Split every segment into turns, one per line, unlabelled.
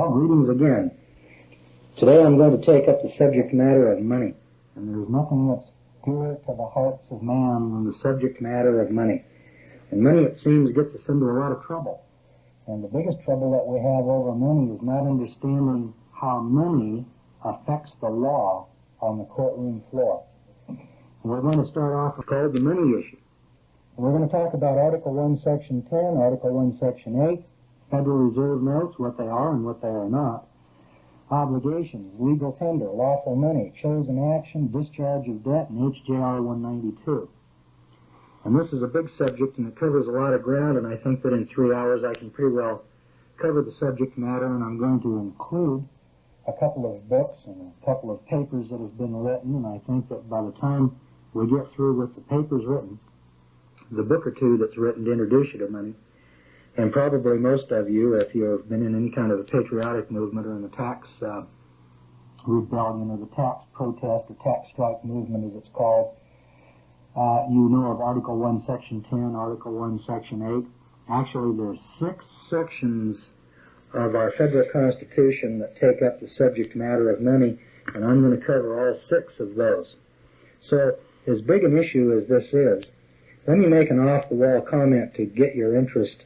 Well, greetings again. Today I'm going to take up the subject matter of money. And there's nothing that's dearer to the hearts of man than the subject matter of money. And money, it seems, gets us into a lot of trouble. And the biggest trouble that we have over money is not understanding how money affects the law on the courtroom floor. And we're going to start off with called the money issue. And we're going to talk about Article 1, Section 10, Article 1, Section 8, Federal Reserve notes, what they are and what they are not, obligations, legal tender, lawful money, chosen action, discharge of debt, and HJR 192. And this is a big subject, and it covers a lot of ground, and I think that in 3 hours I can pretty well cover the subject matter, and I'm going to include a couple of books and a couple of papers that have been written, and I think that by the time we get through with the papers written, the book or two that's written to introduce you to money, and probably most of you, if you have been in any kind of a patriotic movement or in the tax rebellion or the tax protest or tax strike movement as it's called, you know of Article 1, Section 10, Article 1, Section 8. Actually, there's 6 sections of our federal Constitution that take up the subject matter of money, and I'm going to cover all 6 of those. So, as big an issue as this is, let me make an off-the-wall comment to get your interest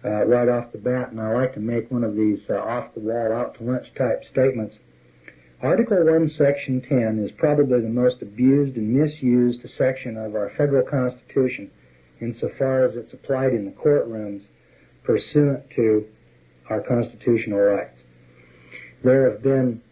right off the bat, and I like to make one of these off-the-wall, out-to-lunch type statements. Article 1, Section 10 is probably the most abused and misused section of our federal Constitution insofar as it's applied in the courtrooms pursuant to our constitutional rights. There have been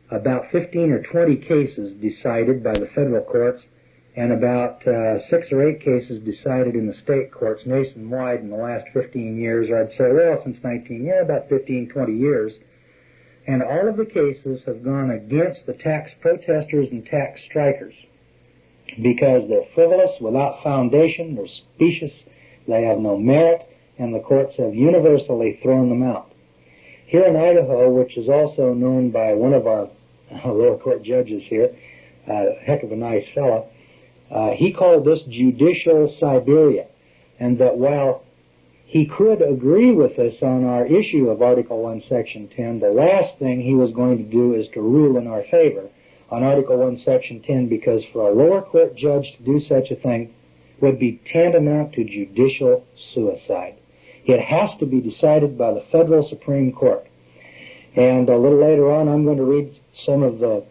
about 15 or 20 cases decided by the federal courts and about 6 or 8 cases decided in the state courts nationwide in the last 15 years, or I'd say, well, since about 15, 20 years. And all of the cases have gone against the tax protesters and tax strikers because they're frivolous, without foundation, they're specious, they have no merit, and the courts have universally thrown them out. Here in Idaho, which is also known by one of our lower court judges here, a heck of a nice fellow, he called this judicial Siberia, and that while he could agree with us on our issue of Article 1, Section 10, the last thing he was going to do is to rule in our favor on Article 1, Section 10, because for a lower court judge to do such a thing would be tantamount to judicial suicide. It has to be decided by the federal Supreme Court. And a little later on, I'm going to read some of the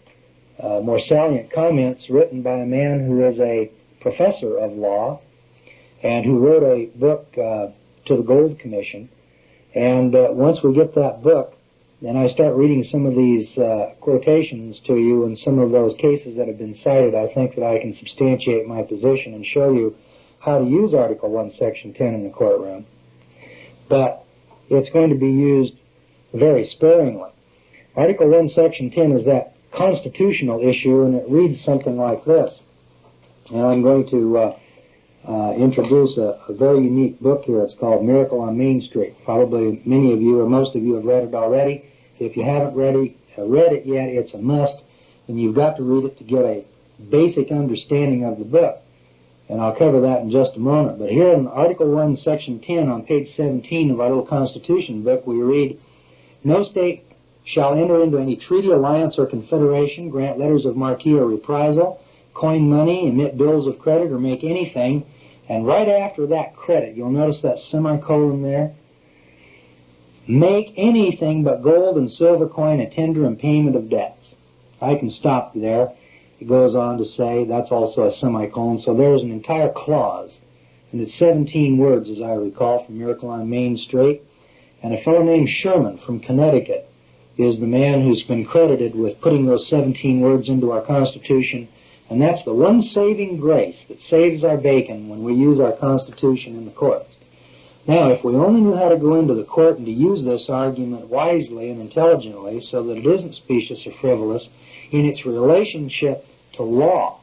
more salient comments written by a man who is a professor of law and who wrote a book to the Gold Commission. And once we get that book, then I start reading some of these quotations to you and some of those cases that have been cited, I think that I can substantiate my position and show you how to use Article 1, Section 10 in the courtroom. But it's going to be used very sparingly. Article 1, Section 10 is that constitutional issue, and it reads something like this. And I'm going to introduce a very unique book here. It's called Miracle on Main Street. Probably many of you or most of you have read it already. If you haven't read it yet, it's a must, and you've got to read it to get a basic understanding of the book. And I'll cover that in just a moment. But here in Article 1, Section 10 on page 17 of our little Constitution book, we read, "No state shall enter into any treaty, alliance, or confederation, grant letters of marque or reprisal, coin money, emit bills of credit, or make anything," and right after that credit, you'll notice that semicolon there, "make anything but gold and silver coin a tender in payment of debts." I can stop there. It goes on to say, that's also a semicolon, so there's an entire clause, and it's 17 words, as I recall, from Miracle on Main Street. And a fellow named Sherman from Connecticut is the man who's been credited with putting those 17 words into our Constitution, and that's the one saving grace that saves our bacon when we use our Constitution in the courts. Now, if we only knew how to go into the court and to use this argument wisely and intelligently so that it isn't specious or frivolous in its relationship to law,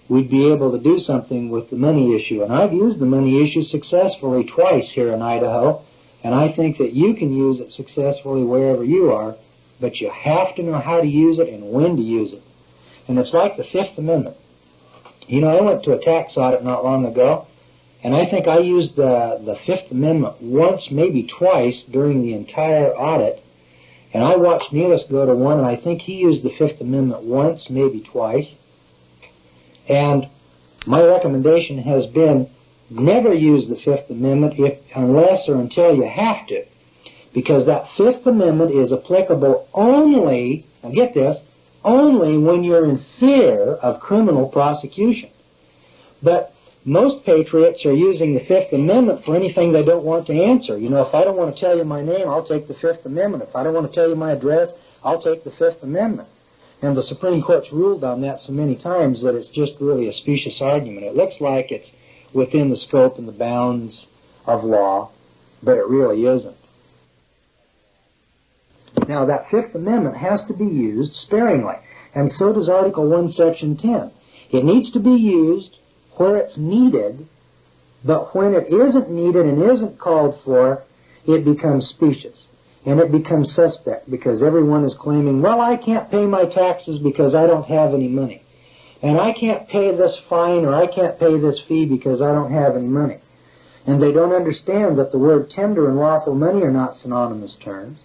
we'd be able to do something with the money issue. And I've used the money issue successfully twice here in Idaho, and I think that you can use it successfully wherever you are, but you have to know how to use it and when to use it. And it's like the Fifth Amendment. You know, I went to a tax audit not long ago, and I think I used the Fifth Amendment once, maybe twice, during the entire audit, And I watched Neelis go to one, and I think he used the Fifth Amendment once, maybe twice. And my recommendation has been never use the Fifth Amendment unless or until you have to. Because that Fifth Amendment is applicable only, now get this, only when you're in fear of criminal prosecution. But most patriots are using the Fifth Amendment for anything they don't want to answer. You know, if I don't want to tell you my name, I'll take the Fifth Amendment. If I don't want to tell you my address, I'll take the Fifth Amendment. And the Supreme Court's ruled on that so many times that it's just really a specious argument. It looks like it's within the scope and the bounds of law, but it really isn't. Now, that Fifth Amendment has to be used sparingly, and so does Article 1, Section 10. It needs to be used where it's needed, but when it isn't needed and isn't called for, it becomes specious, and it becomes suspect, because everyone is claiming, well, I can't pay my taxes because I don't have any money, and I can't pay this fine or I can't pay this fee because I don't have any money. And they don't understand that the word tender and lawful money are not synonymous terms.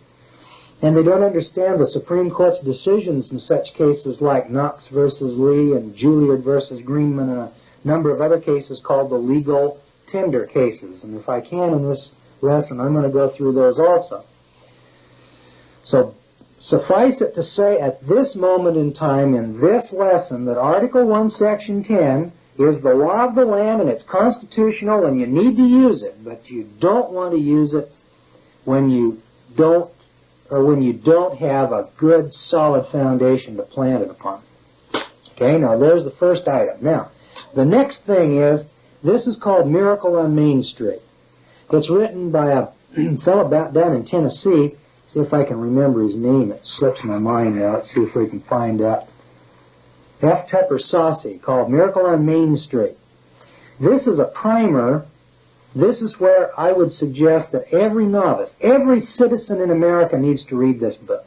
And they don't understand the Supreme Court's decisions in such cases like Knox versus Lee and Juilliard versus Greenman and a number of other cases called the legal tender cases. And if I can in this lesson, I'm going to go through those also. So suffice it to say at this moment in time in this lesson that Article 1, Section 10 is the law of the land and it's constitutional and you need to use it, but you don't want to use it when you don't have a good, solid foundation to plant it upon. Okay, now there's the first item. Now, the next thing is, this is called Miracle on Main Street. It's written by a fellow down in Tennessee. See if I can remember his name. It slips my mind now. Let's see if we can find out. F. Tupper Saucy, called Miracle on Main Street. This is a primer. This is where I would suggest that every novice, every citizen in America needs to read this book.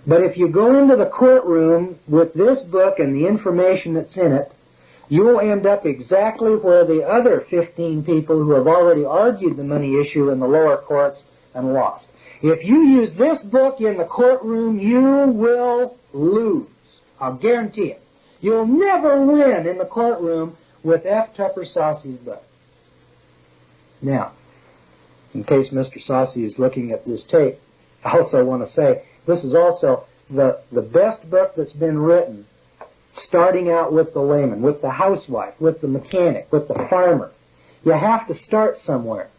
But if you go into the courtroom with this book and the information that's in it, you will end up exactly where the other 15 people who have already argued the money issue in the lower courts and lost. If you use this book in the courtroom, you will lose. I'll guarantee it. You'll never win in the courtroom with F. Tupper Saucy's book. Now, in case Mr. Saucy is looking at this tape, I also want to say this is also the best book that's been written, starting out with the layman, with the housewife, with the mechanic, with the farmer. You have to start somewhere.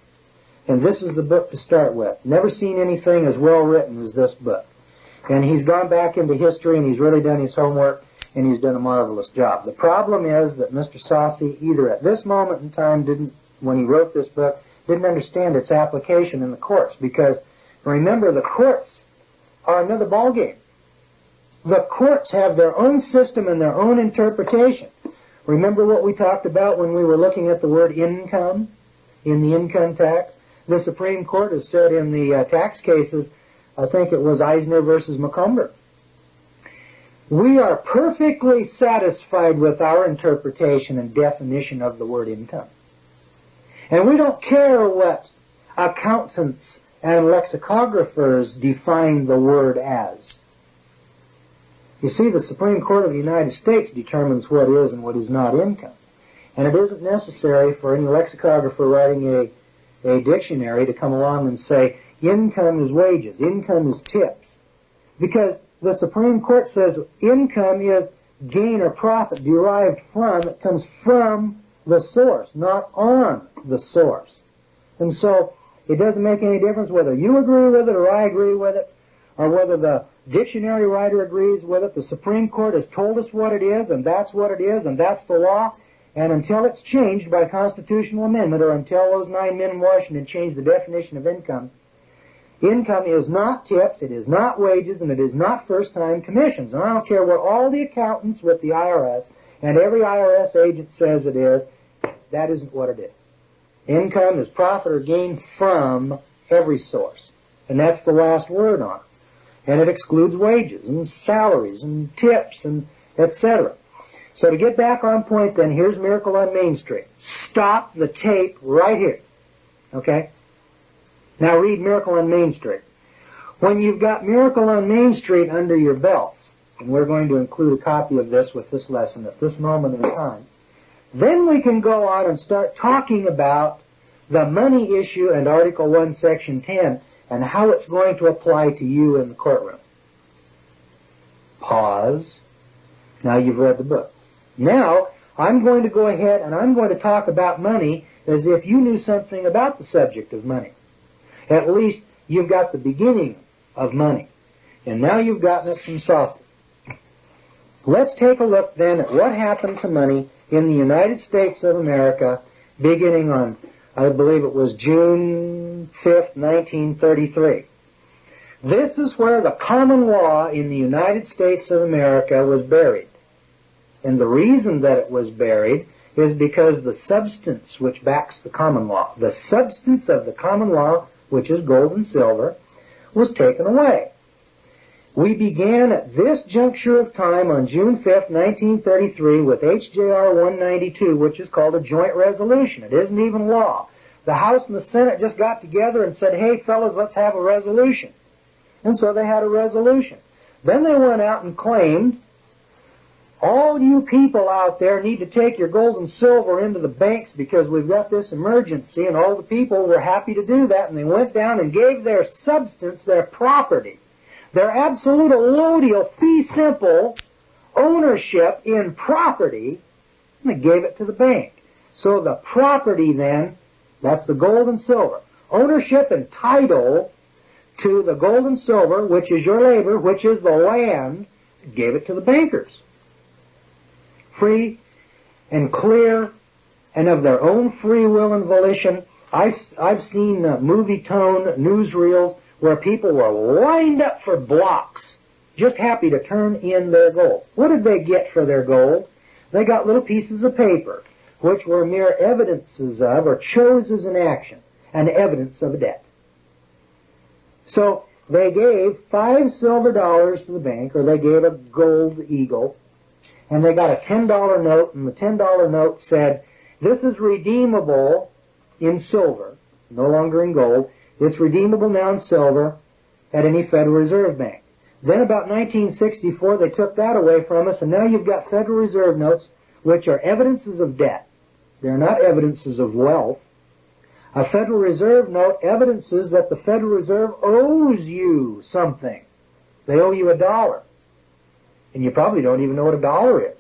And this is the book to start with. Never seen anything as well written as this book. And he's gone back into history and he's really done his homework and he's done a marvelous job. The problem is that Mr. Saucy either at this moment in time when he wrote this book, didn't understand its application in the courts. Because, remember, the courts are another ballgame. The courts have their own system and their own interpretation. Remember what we talked about when we were looking at the word income in the income tax? The Supreme Court has said in the tax cases, I think it was Eisner versus Macomber, we are perfectly satisfied with our interpretation and definition of the word income. And we don't care what accountants and lexicographers define the word as. You see, the Supreme Court of the United States determines what is and what is not income. And it isn't necessary for any lexicographer writing a dictionary to come along and say, income is wages, income is tips. Because the Supreme Court says income is gain or profit derived from, it comes from the source, not on the source. And so it doesn't make any difference whether you agree with it or I agree with it, or whether the dictionary writer agrees with it. The Supreme Court has told us what it is, and that's what it is, and that's the law. And until it's changed by constitutional amendment, or until those 9 men in Washington change the definition of income, income is not tips, it is not wages, and it is not first-time commissions. And I don't care what all the accountants with the IRS and every IRS agent says it is, that isn't what it is. Income is profit or gain from every source. And that's the last word on it. And it excludes wages and salaries and tips and etc. So to get back on point then, here's Miracle on Main Street. Stop the tape right here. Okay? Now read Miracle on Main Street. When you've got Miracle on Main Street under your belt, and we're going to include a copy of this with this lesson at this moment in time, then we can go on and start talking about the money issue and Article 1, Section 10, and how it's going to apply to you in the courtroom. Pause. Now you've read the book. Now, I'm going to go ahead and I'm going to talk about money as if you knew something about the subject of money. At least you've got the beginning of money. And now you've gotten it from Saucy. Let's take a look then at what happened to money in the United States of America beginning on, I believe it was June 5th, 1933. This is where the common law in the United States of America was buried. And the reason that it was buried is because the substance which backs the common law, the substance of the common law, which is gold and silver, was taken away. We began at this juncture of time on June 5th, 1933 with HJR 192, which is called a joint resolution. It isn't even law. The House and the Senate just got together and said, hey, fellas, let's have a resolution. And so they had a resolution. Then they went out and claimed, all you people out there need to take your gold and silver into the banks because we've got this emergency, and all the people were happy to do that, and they went down and gave their substance, their property, their absolute allodial fee simple ownership in property, and they gave it to the bank. So the property then, that's the gold and silver, ownership and title to the gold and silver, which is your labor, which is the land, gave it to the bankers. Free and clear and of their own free will and volition. I've seen movie tone newsreels where people were lined up for blocks, just happy to turn in their gold. What did they get for their gold? They got little pieces of paper, which were mere evidences of, or chose as an action, an evidence of a debt. So they gave $5 silver to the bank, or they gave a gold eagle, and they got a $10 note, and the $10 note said, this is redeemable in silver, no longer in gold. It's redeemable now in silver at any Federal Reserve Bank. Then about 1964, they took that away from us, and now you've got Federal Reserve notes, which are evidences of debt. They're not evidences of wealth. A Federal Reserve note evidences that the Federal Reserve owes you something. They owe you $1. And you probably don't even know what $1 is.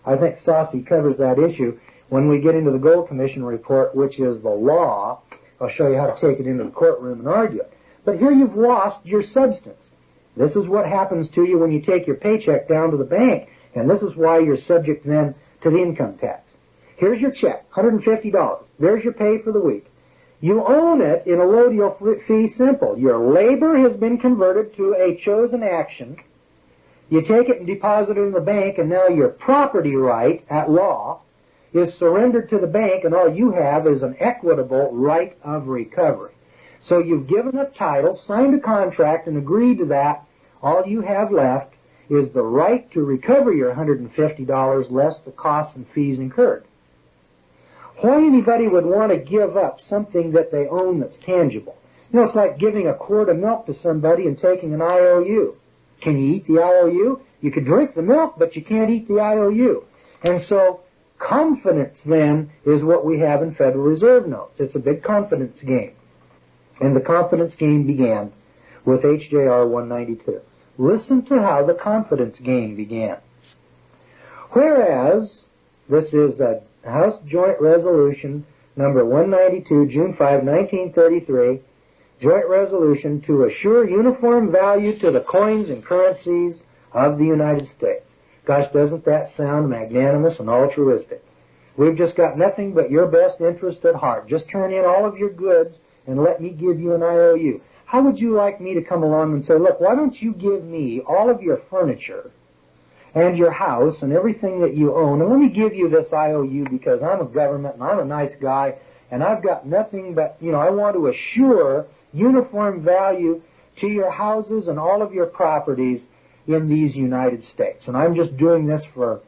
I think Saucy covers that issue when we get into the Gold Commission report, which is the law. I'll show you how to take it into the courtroom and argue it. But here you've lost your substance. This is what happens to you when you take your paycheck down to the bank, and this is why you're subject then to the income tax. Here's your check, $150. There's your pay for the week. You own it in allodial fee simple. Your labor has been converted to a chosen action. You take it and deposit it in the bank, and now your property right at law is surrendered to the bank, and all you have is an equitable right of recovery. So you've given a title, signed a contract, and agreed to that. All you have left is the right to recover your $150 less the costs and fees incurred. Why anybody would want to give up something that they own that's tangible? You know, it's like giving a quart of milk to somebody and taking an IOU. Can you eat the IOU? You could drink the milk, but you can't eat the IOU. And so confidence then is what we have in Federal Reserve notes. It's a big confidence game. And the confidence game began with HJR 192. Listen to how the confidence game began. Whereas, this is a House Joint Resolution number 192, June 5, 1933, Joint Resolution to assure uniform value to the coins and currencies of the United States. Gosh, doesn't that sound magnanimous and altruistic? We've just got nothing but your best interest at heart. Just turn in all of your goods and let me give you an IOU. How would you like me to come along and say, look, why don't you give me all of your furniture and your house and everything that you own, and let me give you this IOU because I'm a government and I'm a nice guy and I've got nothing but, I want to assure uniform value to your houses and all of your properties in these United States. And I'm just doing this for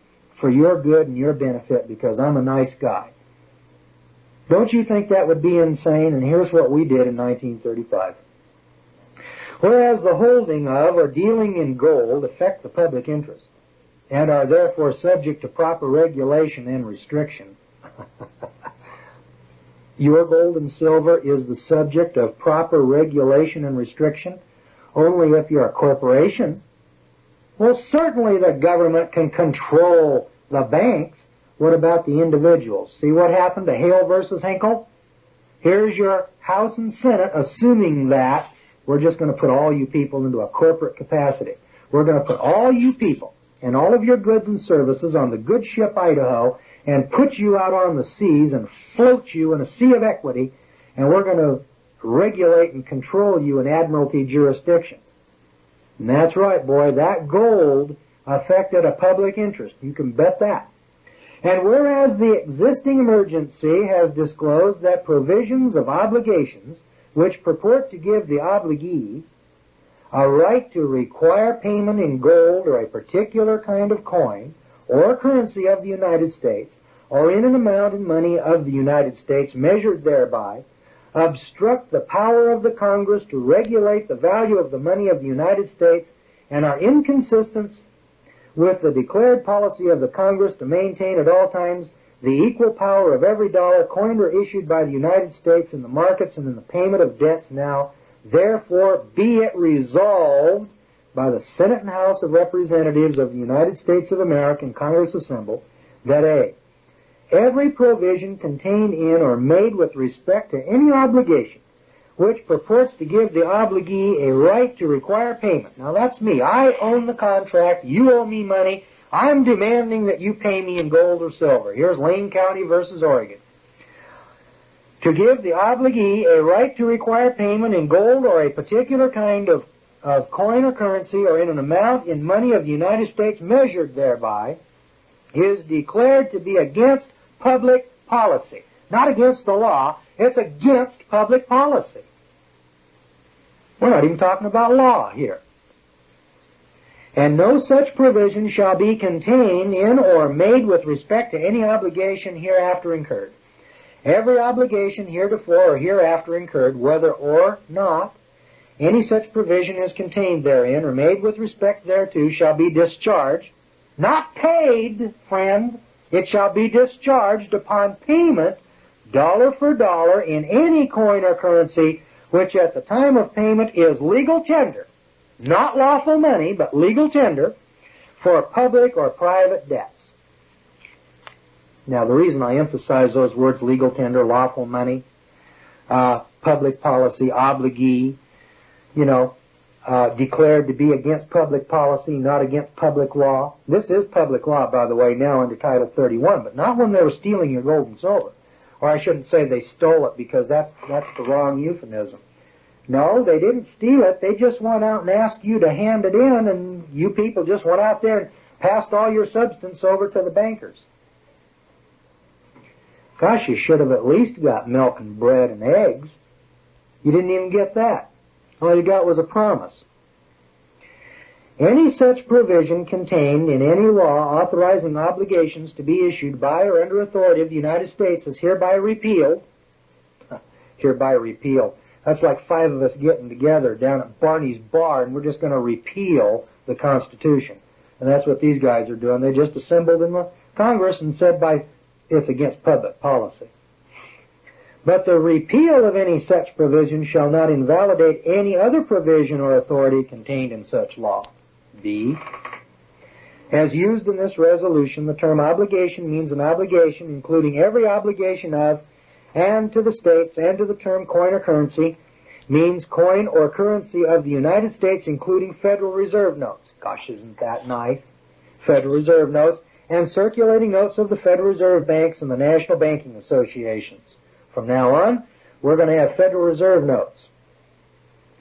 your good and your benefit because I'm a nice guy. Don't you think that would be insane? And here's what we did in 1935. Whereas the holding of or dealing in gold affect the public interest and are therefore subject to proper regulation and restriction. Your gold and silver is the subject of proper regulation and restriction only if you're a corporation. Well, certainly the government can control the banks. What about the individuals? See what happened to Hale versus Hinkle? Here's your House and Senate assuming that we're just going to put all you people into a corporate capacity. We're going to put all you people and all of your goods and services on the good ship Idaho and put you out on the seas and float you in a sea of equity, and we're going to regulate and control you in admiralty jurisdiction. And that's right, boy, that gold affected a public interest. You can bet that. And whereas the existing emergency has disclosed that provisions of obligations which purport to give the obligee a right to require payment in gold or a particular kind of coin or currency of the United States, or in an amount in money of the United States measured thereby, obstruct the power of the Congress to regulate the value of the money of the United States, and are inconsistent with the declared policy of the Congress to maintain at all times the equal power of every dollar coined or issued by the United States in the markets and in the payment of debts now, therefore be it resolved by the Senate and House of Representatives of the United States of America and Congress assembled that A, every provision contained in or made with respect to any obligation which purports to give the obligee a right to require payment. Now that's me. I own the contract. You owe me money. I'm demanding that you pay me in gold or silver. Here's Lane County versus Oregon. To give the obligee a right to require payment in gold or a particular kind of coin or currency or in an amount in money of the United States measured thereby is declared to be against public policy. Not against the law, it's against public policy. We're not even talking about law here. And no such provision shall be contained in or made with respect to any obligation hereafter incurred. Every obligation heretofore or hereafter incurred, whether or not any such provision is contained therein or made with respect thereto, shall be discharged, not paid, friend. It shall be discharged upon payment, dollar for dollar, in any coin or currency, which at the time of payment is legal tender, not lawful money, but legal tender, for public or private debts. Now, the reason I emphasize those words, legal tender, lawful money, public policy, obligee, declared to be against public policy, not against public law. This is public law, by the way, now under Title 31, but not when they were stealing your gold and silver. Or I shouldn't say they stole it, because that's the wrong euphemism. No, they didn't steal it. They just went out and asked you to hand it in, and you people just went out there and passed all your substance over to the bankers. Gosh, you should have at least got milk and bread and eggs. You didn't even get that. All you got was a promise. Any such provision contained in any law authorizing obligations to be issued by or under authority of the United States is hereby repealed. Hereby repealed. That's like 5 of us getting together down at Barney's bar, and we're just going to repeal the Constitution. And that's what these guys are doing. They just assembled in the Congress and said it's against public policy. But the repeal of any such provision shall not invalidate any other provision or authority contained in such law. B. As used in this resolution, the term obligation means an obligation including every obligation of and to the states, and to the term coin or currency means coin or currency of the United States including Federal Reserve notes. Gosh, isn't that nice? Federal Reserve notes and circulating notes of the Federal Reserve banks and the national banking associations. From now on, we're going to have Federal Reserve notes.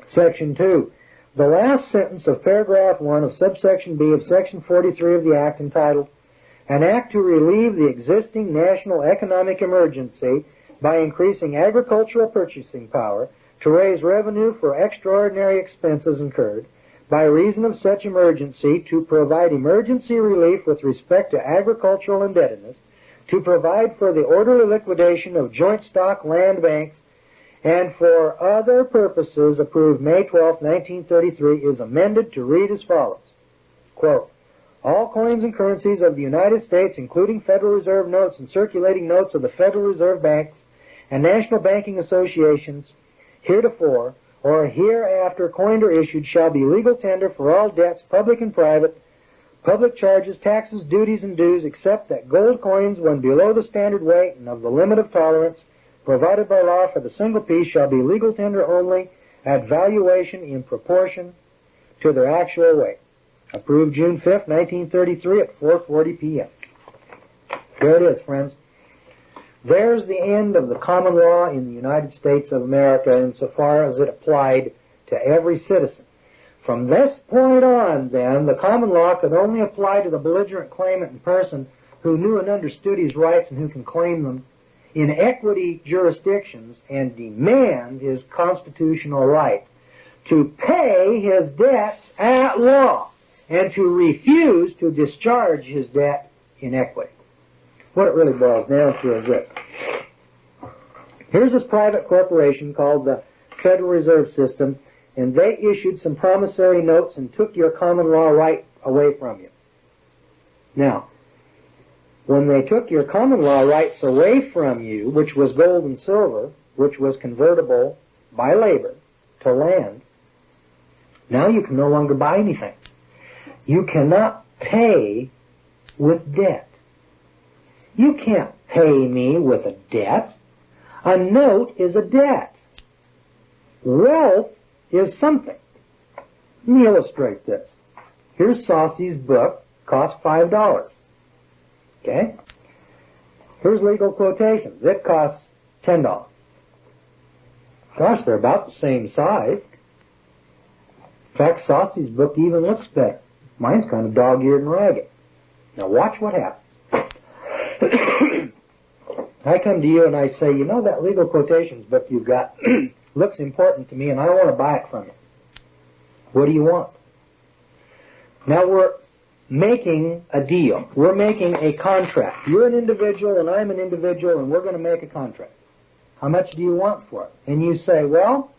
Section 2. The last sentence of paragraph 1 of subsection B of section 43 of the Act entitled, An Act to Relieve the Existing National Economic Emergency by Increasing Agricultural Purchasing Power to Raise Revenue for Extraordinary Expenses Incurred by reason of such emergency, to provide emergency relief with respect to agricultural indebtedness, to provide for the orderly liquidation of joint stock land banks, and for other purposes approved May 12, 1933, is amended to read as follows. Quote, all coins and currencies of the United States, including Federal Reserve notes and circulating notes of the Federal Reserve banks and national banking associations, heretofore or hereafter coined or issued, shall be legal tender for all debts, public and private, public charges, taxes, duties, and dues, except that gold coins, when below the standard weight and of the limit of tolerance provided by law for the single piece, shall be legal tender only at valuation in proportion to their actual weight. Approved June 5th, 1933 at 4:40 p.m. There it is, friends. There's the end of the common law in the United States of America insofar as it applied to every citizen. From this point on, then, the common law could only apply to the belligerent claimant in person who knew and understood his rights and who can claim them in equity jurisdictions and demand his constitutional right to pay his debts at law and to refuse to discharge his debt in equity. What it really boils down to is this. Here's this private corporation called the Federal Reserve System, and they issued some promissory notes and took your common law right away from you. Now, when they took your common law rights away from you, which was gold and silver, which was convertible by labor to land, now you can no longer buy anything. You cannot pay with debt. You can't pay me with a debt. A note is a debt. Wealth is something. Let me illustrate this. Here's Saucy's book, cost $5. Okay? Here's legal quotations. It costs $10. Gosh, they're about the same size. In fact, Saucy's book even looks better. Mine's kind of dog-eared and ragged. Now watch what happens. I come to you and I say, you know, that legal quotations book you've got looks important to me and I want to buy it from you. What do you want? Now we're making a deal. We're making a contract. You're an individual and I'm an individual and we're going to make a contract. How much do you want for it? And you say, well,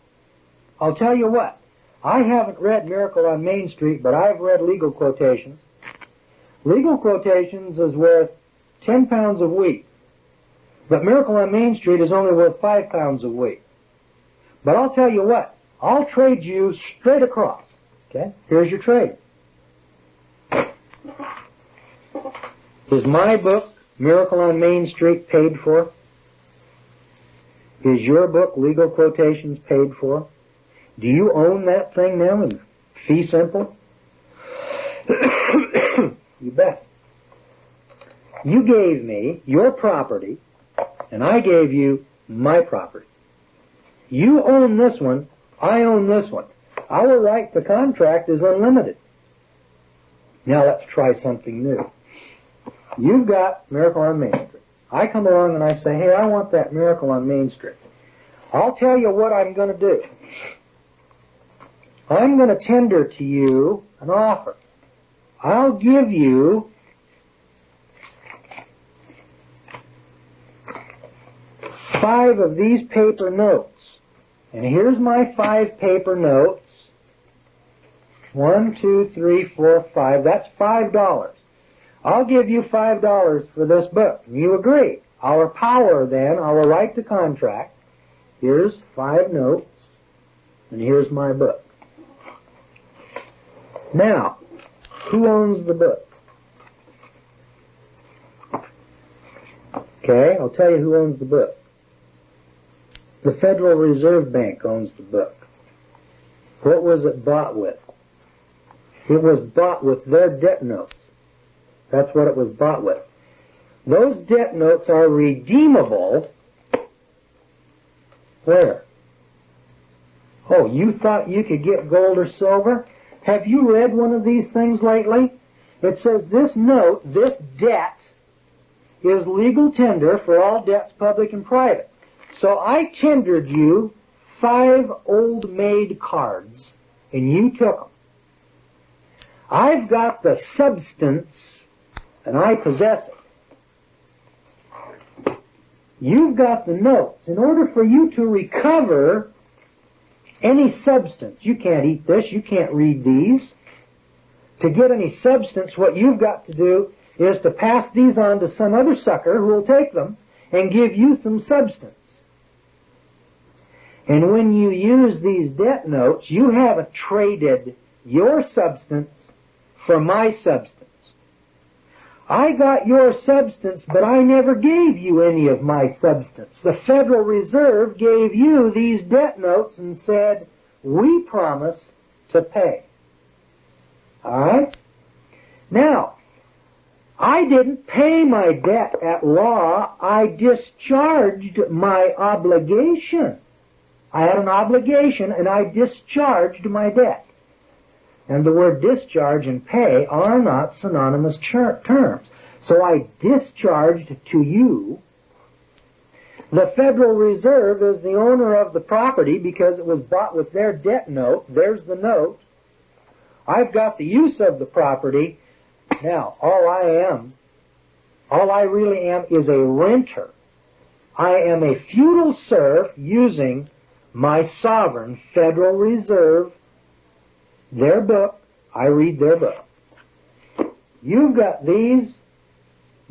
I'll tell you what. I haven't read Miracle on Main Street, but I've read legal quotations. Legal quotations is worth 10 pounds of wheat. But Miracle on Main Street is only worth 5 pounds of wheat. But I'll tell you what. I'll trade you straight across. Okay? Here's your trade. Is my book, Miracle on Main Street, paid for? Is your book, Legal Quotations, paid for? Do you own that thing now in fee simple? You bet. You gave me your property, and I gave you my property. You own this one, I own this one. Our right to contract is unlimited. Now let's try something new. You've got Miracle on Main Street. I come along and I say, hey, I want that Miracle on Main Street. I'll tell you what I'm going to do. I'm going to tender to you an offer. I'll give you five of these paper notes. And here's my 5 paper notes. 1, 2, 3, 4, 5. That's $5. I'll give you $5 for this book. And you agree. Our power then, our right to contract, here's 5 notes, and here's my book. Now, who owns the book? Okay, I'll tell you who owns the book. The Federal Reserve Bank owns the book. What was it bought with? It was bought with their debt notes. That's what it was bought with. Those debt notes are redeemable. Where? Oh, you thought you could get gold or silver? Have you read one of these things lately? It says this note, this debt, is legal tender for all debts, public and private. So I tendered you 5 old-made cards, and you took them. I've got the substance, and I possess it. You've got the notes. In order for you to recover any substance, you can't eat this, you can't read these. To get any substance, what you've got to do is to pass these on to some other sucker who will take them and give you some substance. And when you use these debt notes, you haven't traded your substance for my substance. I got your substance, but I never gave you any of my substance. The Federal Reserve gave you these debt notes and said, we promise to pay. All right? Now, I didn't pay my debt at law. I discharged my obligation. I had an obligation, and I discharged my debt. And the word discharge and pay are not synonymous terms. So I discharged to you. The Federal Reserve is the owner of the property because it was bought with their debt note. There's the note. I've got the use of the property. Now, all I really am is a renter. I am a feudal serf using my sovereign Federal Reserve, their book. I read their book. You've got these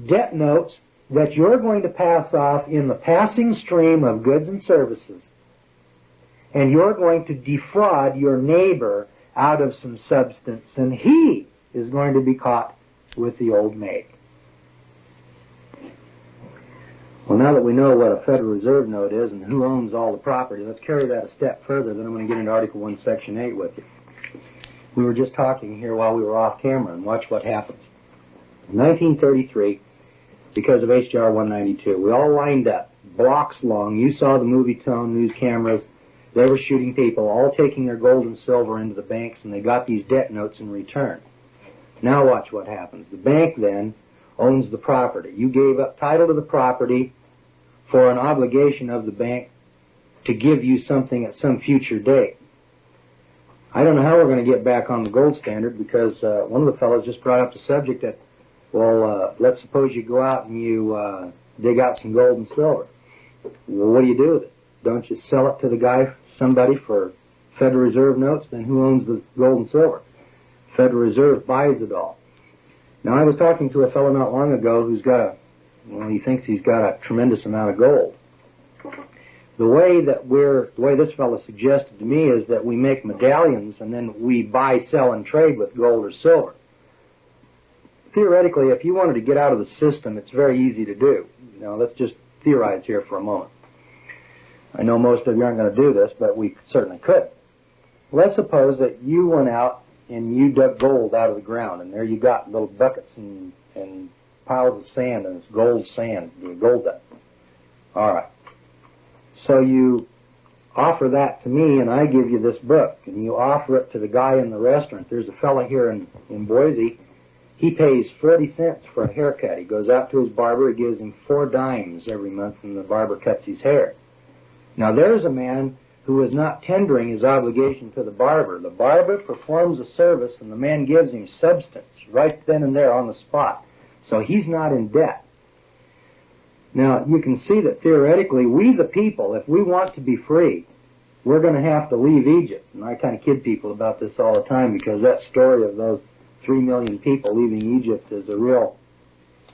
debt notes that you're going to pass off in the passing stream of goods and services, and you're going to defraud your neighbor out of some substance, and he is going to be caught with the old maid. Well, now that we know what a Federal Reserve note is and who owns all the property, let's carry that a step further. Then I'm going to get into Article 1, Section 8 with you. We were just talking here while we were off camera, and watch what happens. In 1933, because of H.R. 192, we all lined up, blocks long. You saw the movie tone, news cameras. They were shooting people, all taking their gold and silver into the banks, and they got these debt notes in return. Now watch what happens. The bank then owns the property. You gave up title to the property for an obligation of the bank to give you something at some future date. I don't know how we're going to get back on the gold standard, because one of the fellows just brought up the subject that, well, let's suppose you go out and you dig out some gold and silver. Well, what do you do with it? Don't you sell it to the guy, somebody, for Federal Reserve notes? Then who owns the gold and silver? Federal Reserve buys it all. Now, I was talking to a fellow not long ago who's got he thinks he's got a tremendous amount of gold. The way this fellow suggested to me is that we make medallions and then we buy, sell, and trade with gold or silver. Theoretically, if you wanted to get out of the system, it's very easy to do. Now, let's just theorize here for a moment. I know most of you aren't going to do this, but we certainly could. Let's suppose that you went out and you dug gold out of the ground, and there you got little buckets and piles of sand, and it's gold sand, gold dust. All right. So you offer that to me, and I give you this book, and you offer it to the guy in the restaurant. There's a fellow here in Boise. He pays 40 cents for a haircut. He goes out to his barber. He gives him 4 dimes every month, and the barber cuts his hair. Now, there's a man who is not tendering his obligation to the barber. The barber performs a service, and the man gives him substance right then and there on the spot. So he's not in debt. Now, you can see that theoretically, we the people, if we want to be free, we're going to have to leave Egypt. And I kind of kid people about this all the time, because that story of those 3 million people leaving Egypt is a real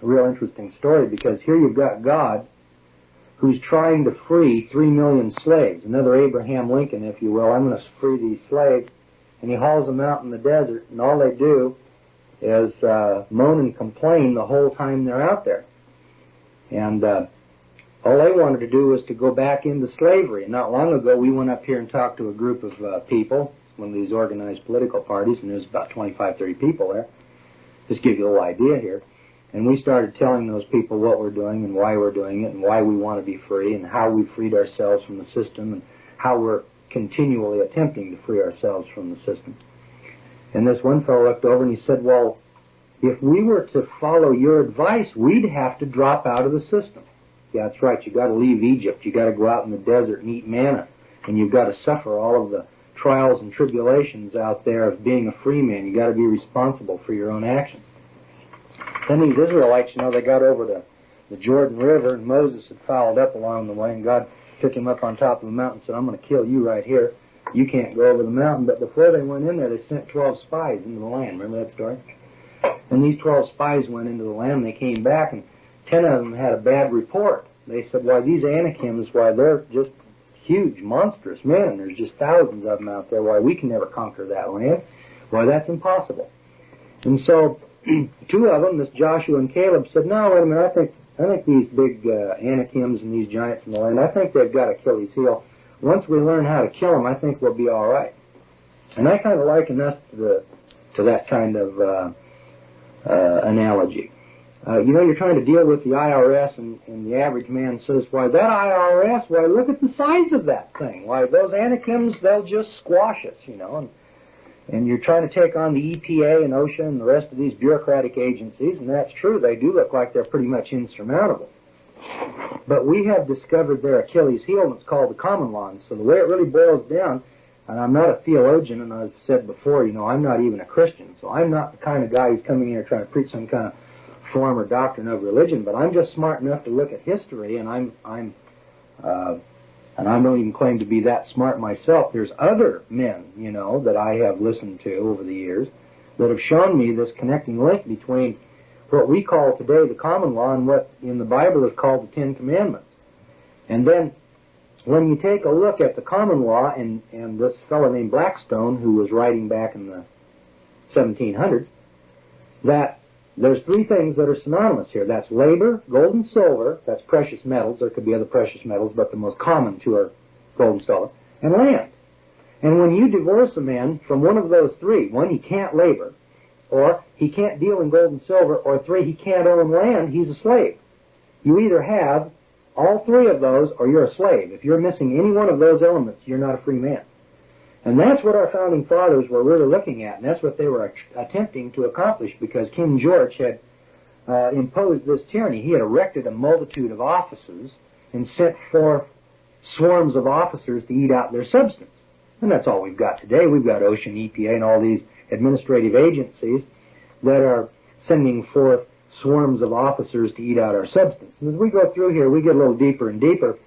interesting story, because here you've got God who's trying to free 3 million slaves, another Abraham Lincoln, if you will. I'm going to free these slaves. And he hauls them out in the desert, and all they do is moan and complain the whole time they're out there. And all they wanted to do was to go back into slavery. And not long ago, we went up here and talked to a group of people, one of these organized political parties, and there's about 25, 30 people there. Just give you a little idea here. And we started telling those people what we're doing and why we're doing it and why we want to be free and how we freed ourselves from the system and how we're continually attempting to free ourselves from the system. And this one fellow looked over and he said, well, if we were to follow your advice, we'd have to drop out of the system. Yeah, that's right. You've got to leave Egypt. You've got to go out in the desert and eat manna. And you've got to suffer all of the trials and tribulations out there of being a free man. You've got to be responsible for your own actions. Then these Israelites, they got over to the Jordan River, and Moses had fouled up along the way, and God took him up on top of the mountain and said, I'm going to kill you right here. You can't go over the mountain. But before they went in there, they sent 12 spies into the land. Remember that story? And these 12 spies went into the land, and they came back, and 10 of them had a bad report. They said, why, these Anakims, why, they're just huge, monstrous men, and there's just thousands of them out there. Why, we can never conquer that land. Why, that's impossible. And so, 2 of them, this Joshua and Caleb, said, no, wait a minute, I think these big Anakims and these giants in the land, I think they've got Achilles' heel. Once we learn how to kill them, I think we'll be all right. And I kind of liken us to that kind of analogy. You're trying to deal with the IRS, and the average man says, why, that IRS, why, look at the size of that thing. Why, those Anakims, they'll just squash us, And you're trying to take on the EPA and OSHA and the rest of these bureaucratic agencies, and that's true. They do look like they're pretty much insurmountable. But we have discovered their Achilles heel, and it's called the common law. And so the way it really boils down, and I'm not a theologian, and I've said before, I'm not even a Christian, so I'm not the kind of guy who's coming here trying to preach some kind of form or doctrine of religion, but I'm just smart enough to look at history, and I don't even claim to be that smart myself. There's other men, that I have listened to over the years that have shown me this connecting link between what we call today the common law and what in the Bible is called the Ten Commandments. And then when you take a look at the common law, and this fellow named Blackstone, who was writing back in the 1700s, that there's 3 things that are synonymous here. That's labor, gold and silver, that's precious metals. There could be other precious metals, but the most common 2 are gold and silver, and land. And when you divorce a man from one of those 3, 1, he can't labor, or he can't deal in gold and silver, or 3, he can't own land, he's a slave. You either have all 3 of those, or you're a slave. If you're missing any one of those elements, you're not a free man. And that's what our founding fathers were really looking at, and that's what they were attempting to accomplish, because King George had imposed this tyranny. He had erected a multitude of offices and sent forth swarms of officers to eat out their substance. And that's all we've got today. We've got OSHA and EPA and all these administrative agencies that are sending forth swarms of officers to eat out our substance. And as we go through here, we get a little deeper and deeper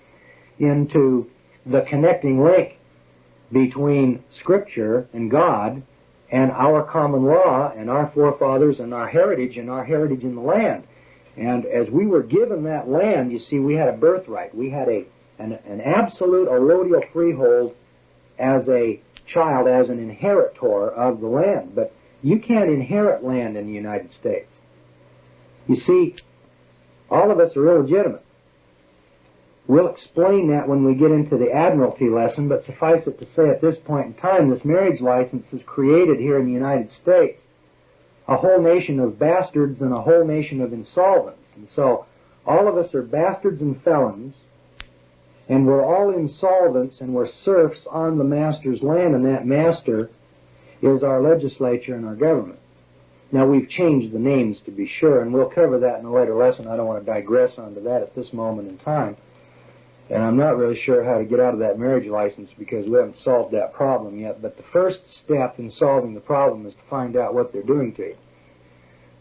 into the connecting link between Scripture and God and our common law and our forefathers and our heritage in the land. And as we were given that land, you see, we had a birthright. We had an absolute allodial freehold as a child, as an inheritor of the land. But you can't inherit land in the United States. You see, all of us are illegitimate. We'll explain that when we get into the admiralty lesson, but suffice it to say at this point in time, this marriage license has created here in the United States a whole nation of bastards and a whole nation of insolvents. And so all of us are bastards and felons, and we're all insolvents, and we're serfs on the master's land, and that master is our legislature and our government. Now, we've changed the names, to be sure, and we'll cover that in a later lesson. I don't want to digress onto that at this moment in time. And I'm not really sure how to get out of that marriage license because we haven't solved that problem yet. But the first step in solving the problem is to find out what they're doing to you.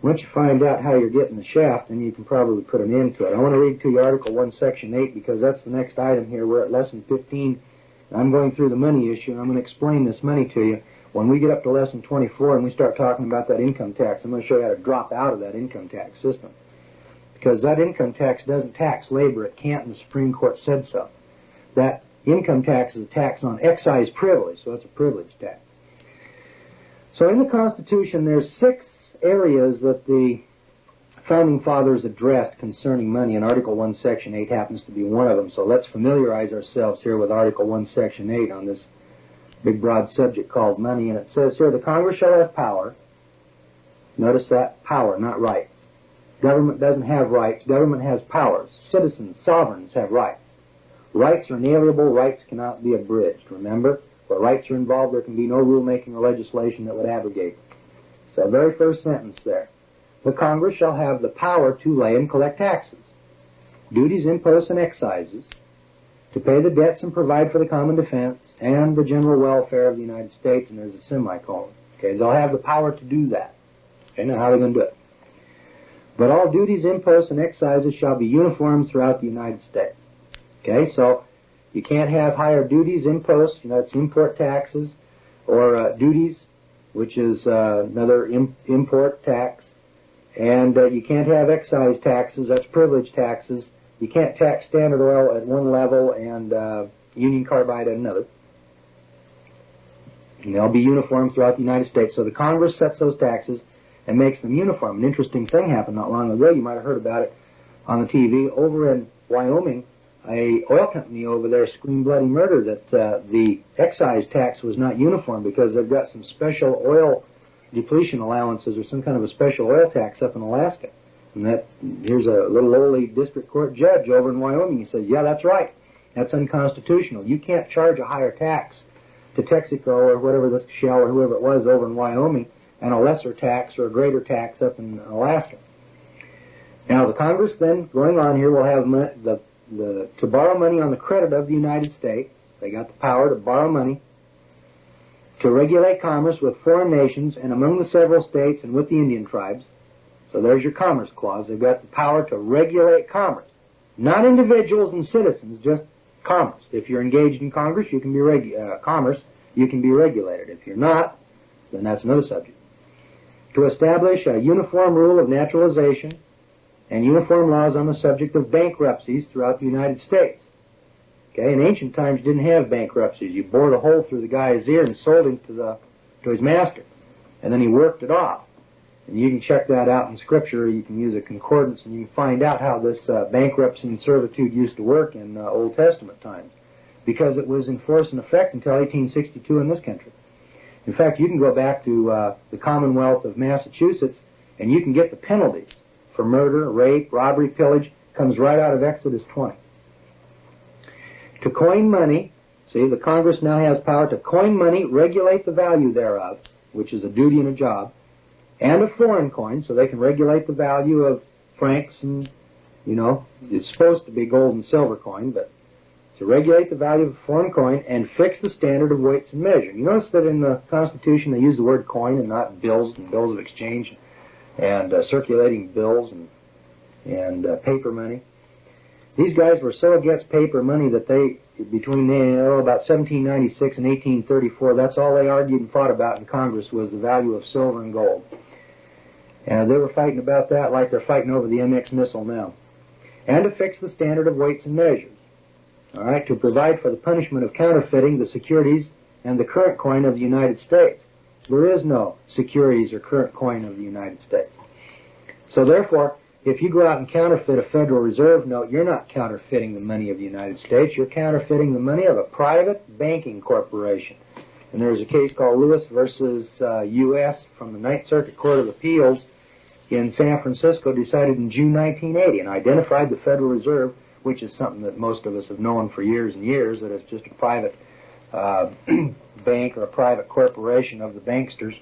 Once you find out how you're getting the shaft, then you can probably put an end to it. I want to read to you Article 1, Section 8, because that's the next item here. We're at Lesson 15. I'm going through the money issue, and I'm going to explain this money to you. When we get up to Lesson 24 and we start talking about that income tax, I'm going to show you how to drop out of that income tax system. Because that income tax doesn't tax labor. It can't, and the Supreme Court said so. That income tax is a tax on excise privilege, so it's a privilege tax. So in the Constitution, there's 6 areas that the Founding Fathers addressed concerning money, and Article 1, Section 8 happens to be one of them. So let's familiarize ourselves here with Article 1, Section 8 on this big, broad subject called money. And it says here, the Congress shall have power. Notice that, power, not rights. Government doesn't have rights. Government has powers. Citizens, sovereigns have rights. Rights are inalienable. Rights cannot be abridged. Remember, where rights are involved, there can be no rulemaking or legislation that would abrogate. So, very first sentence there. The Congress shall have the power to lay and collect taxes, duties, imposts, and excises, to pay the debts and provide for the common defense and the general welfare of the United States, and there's a semicolon. Okay, they'll have the power to do that. Okay, now how are they going to do it? But all duties, imposts, and excises shall be uniform throughout the United States. Okay, so you can't have higher duties, imposts, it's import taxes, or duties, which is another import tax. And you can't have excise taxes, that's privilege taxes. You can't tax Standard Oil at one level and Union Carbide at another. And they'll be uniform throughout the United States. So the Congress sets those taxes and makes them uniform. An interesting thing happened not long ago. You might have heard about it on the TV. Over in Wyoming, a oil company over there screamed bloody murder that the excise tax was not uniform because they've got some special oil depletion allowances or some kind of a special oil tax up in Alaska. And here's a little lowly district court judge over in Wyoming. He says, yeah, that's right. That's unconstitutional. You can't charge a higher tax to Texaco or whatever this Shell or whoever it was over in Wyoming and a lesser tax or a greater tax up in Alaska. Now the Congress then, going on here, will have to borrow money on the credit of the United States. They got the power to borrow money to regulate commerce with foreign nations and among the several states and with the Indian tribes. So there's your Commerce Clause. They've got the power to regulate commerce. Not individuals and citizens, just commerce. If you're engaged in Congress, you can be commerce, you can be regulated. If you're not, then that's another subject. To establish a uniform rule of naturalization and uniform laws on the subject of bankruptcies throughout the United States. Okay, in ancient times you didn't have bankruptcies. You bored a hole through the guy's ear and sold him to his master. And then he worked it off. And you can check that out in Scripture. You can use a concordance and you can find out how this bankruptcy and servitude used to work in Old Testament times. Because it was in force and effect until 1862 in this country. In fact, you can go back to the Commonwealth of Massachusetts and you can get the penalties for murder, rape, robbery, pillage. Comes right out of Exodus 20. To coin money, see, the Congress now has power to coin money, regulate the value thereof, which is a duty and a job, and a foreign coin, so they can regulate the value of francs and, it's supposed to be gold and silver coin, but to regulate the value of a foreign coin and fix the standard of weights and measure. You notice that in the Constitution they use the word coin and not bills and bills of exchange and circulating bills and paper money. These guys were so against paper money that between about 1796 and 1834, that's all they argued and fought about in Congress was the value of silver and gold. And they were fighting about that like they're fighting over the MX missile now. And to fix the standard of weights and measures. All right, to provide for the punishment of counterfeiting the securities and the current coin of the United States. There is no securities or current coin of the United States. So therefore, if you go out and counterfeit a Federal Reserve note, you're not counterfeiting the money of the United States. You're counterfeiting the money of a private banking corporation. And there's a case called Lewis versus U.S. from the Ninth Circuit Court of Appeals in San Francisco, decided in June 1980, and identified the Federal Reserve, which is something that most of us have known for years and years, that it's just a private bank or a private corporation of the banksters.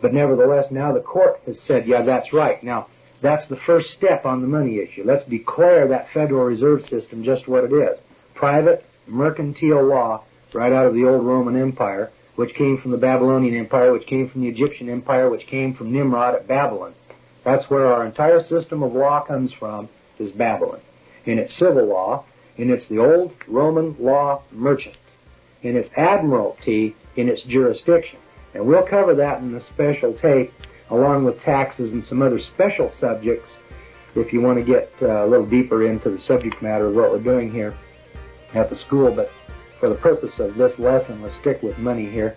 But nevertheless, now the court has said, yeah, that's right. Now, that's the first step on the money issue. Let's declare that Federal Reserve System just what it is. Private mercantile law right out of the old Roman Empire, which came from the Babylonian Empire, which came from the Egyptian Empire, which came from Nimrod at Babylon. That's where our entire system of law comes from, is Babylon. In its civil law, in its the old Roman law merchant, in its admiralty, in its jurisdiction. And we'll cover that in the special tape, along with taxes and some other special subjects, if you want to get a little deeper into the subject matter of what we're doing here at the school. But for the purpose of this lesson, let's stick with money here.